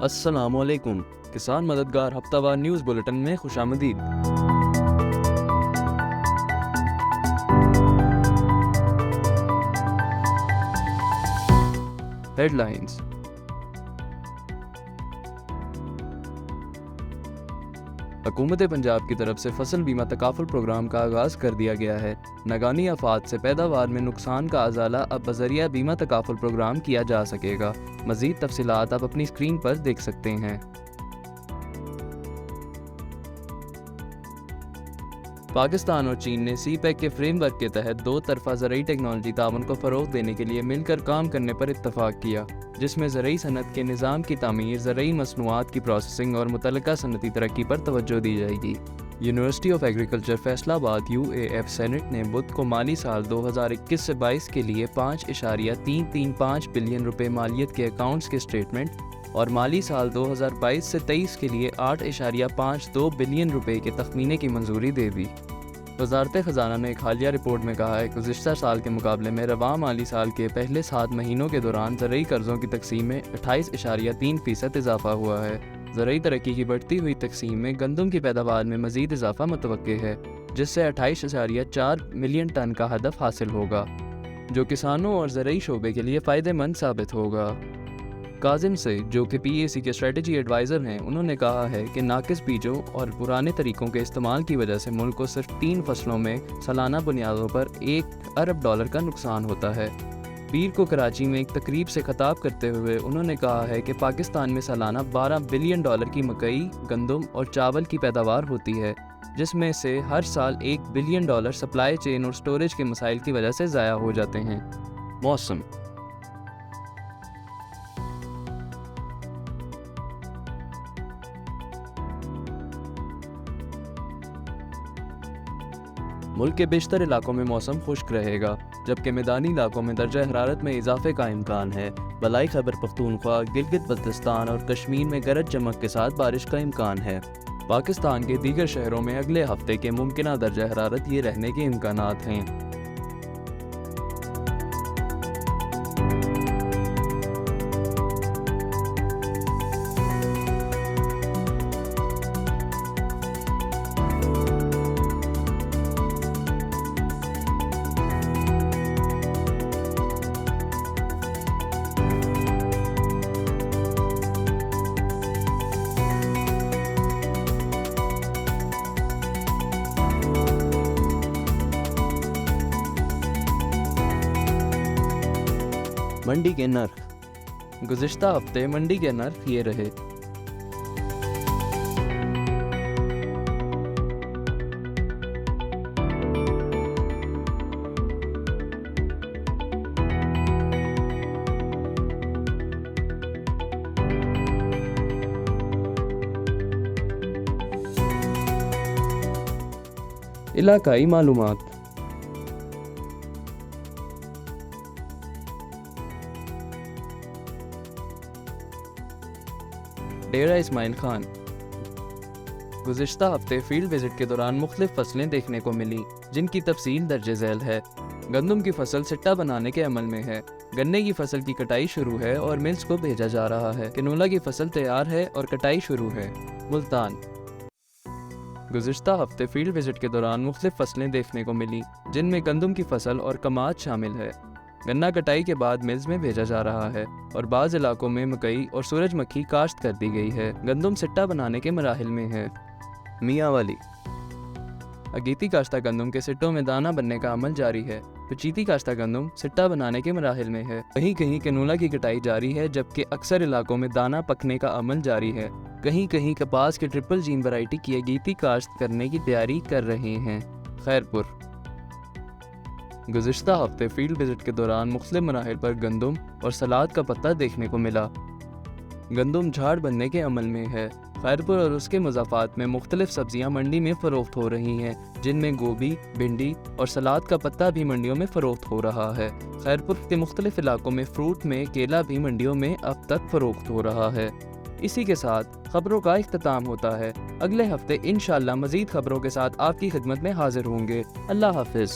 अस्सलामुअलैकुम। किसान मददगार हफ्तावार न्यूज़ बुलेटिन में खुशामदीद। हेडलाइंस। हुकूमत पंजाब की तरफ से फसल बीमा तकाफुल प्रोग्राम का आगाज़ कर दिया गया है। नागानी आफात से पैदावार में नुकसान का अजाला अब बजरिया बीमा तकाफुल प्रोग्राम किया जा सकेगा। मज़ीद तफसीलात आप अपनी स्क्रीन पर देख सकते हैं। पाकिस्तान और चीन ने CPEC के फ्रेमवर्क के तहत दो तरफा ज़रई टेक्नोलॉजी ताउन को फ़रोग़ देने के लिए मिलकर काम करने पर इत्तफ़ाक़ किया, जिसमें ज़रई सनत के निज़ाम की तामीर, ज़रई मसनूआत की प्रोसेसिंग और मुतल्लिका सनती तरक्की पर तवज्जो दी जाएगी। University of agriculture Faisalabad UAF senate ने बुध को माली साल 2021 से 22 के लिए 5.335 बिलियन रुपए मालियत के अकाउंट्स के स्टेटमेंट और माली साल 2022 से 23 के लिए 8.52 बिलियन रुपए के तखमीने की मंजूरी दे दी। वजारत ख़जाना ने एक हालिया रिपोर्ट में कहा है कि गुज़िश्ता साल के मुकाबले में रवां माली साल के पहले 7 महीनों के दौरान ज़रई कर्ज़ों की तकसीम में 28.3% इजाफा हुआ है। ज़रई तरक्की की बढ़ती हुई तकसीम में गंदम की पैदावार में मज़ीद इजाफा मुतवक्के है, जिससे 28.4 मिलियन टन का हदफ हासिल होगा, जो किसानों और ज़रई शोबे के लिए फ़ायदेमंद साबित होगा। काजिम से, जो कि PAC के स्ट्रेटजी एडवाइज़र हैं, उन्होंने कहा है कि नाकिस बीजों और पुराने तरीक़ों के इस्तेमाल की वजह से मुल्क को सिर्फ 3 फसलों में सालाना बुनियादों पर $1 अरब का नुकसान होता है। पीर को कराची में एक तकरीब से खिताब करते हुए उन्होंने कहा है कि पाकिस्तान में सालाना $12 बिलियन की मकई, गंदम और चावल की पैदावार होती है, जिसमें से हर साल $1 बिलियन सप्लाई चेन और स्टोरेज के मसाइल की वजह से ज़ाया हो जाते हैं। मौसम। मुल्क के बेशतर इलाकों में मौसम खुश्क रहेगा, जबकि मैदानी इलाकों में दर्जा हरारत में इजाफे का इम्कान है। बलाई खैबर पख्तूनख्वा, गिलगित बल्तिस्तान और कश्मीर में गरज चमक के साथ बारिश का इम्कान है। पाकिस्तान के दीगर शहरों में अगले हफ्ते के मुमकिना दर्जा हरारत ये रहने के इम्कानात हैं। मंडी के नर्ख। गुज़िश्ता हफ्ते मंडी के नर्ख ये रहे। इलाकाई मालूमात। डेरा इस्माइल खान। गुज़िश्ता हफ्ते फील्ड विजिट के दौरान मुख्तलिफ फसलें देखने को मिली, जिनकी तफसील दर्ज झैल है। गंदम की फसल सिट्टा बनाने के अमल में है। गन्ने की फसल की कटाई शुरू है और मिल्स को भेजा जा रहा है। कैनोला की फसल तैयार है और कटाई शुरू है। मुल्तान। गुज़िश्ता हफ्ते फील्ड विजिट के दौरान मुख्तलिफ फसलें देखने को मिली, जिनमें गंदम की फसल और कमाद शामिल है। गन्ना कटाई के बाद मिल्स में भेजा जा रहा है और बाज़ इलाकों में मकई और सूरजमुखी काश्त कर दी गई है। गंदम सिट्टा बनाने के मराहिल में है। मियाँ वाली। अगीती काश्ता गंदम के सिट्टों में दाना बनने का अमल जारी है। पचीती काश्ता गंदम सिट्टा बनाने के मराहिल में है। कहीं कहीं कैनोला की कटाई जारी है, जबकि अक्सर इलाकों में दाना पकने का अमल जारी है। कहीं कहीं कपास की ट्रिपल जीन वैरायटी की अगीती काश्त करने की तैयारी कर रहे हैं। खैरपुर। गुज़िश्ता हफ्ते फील्ड विजिट के दौरान मुख्तलिफ मराहिल पर गंदम और सलाद का पत्ता देखने को मिला। गंदम झाड़ बनने के अमल में है। खैरपुर और उसके मुज़ाफ़ात में मुख्तलिफ सब्जियां मंडी में फ़रोख्त हो रही हैं, जिनमें गोभी, भिंडी और सलाद का पत्ता भी मंडियों में फ़रोख्त हो रहा है। खैरपुर के मुख्तलिफ इलाकों में फ्रूट में केला भी मंडियों में अब तक फ़रोख्त हो रहा है। इसी के साथ खबरों का इख्तिताम होता है। अगले हफ्ते इंशाअल्लाह मज़ीद खबरों के साथ आपकी खिदमत में हाजिर होंगे। अल्लाह हाफ़िज़।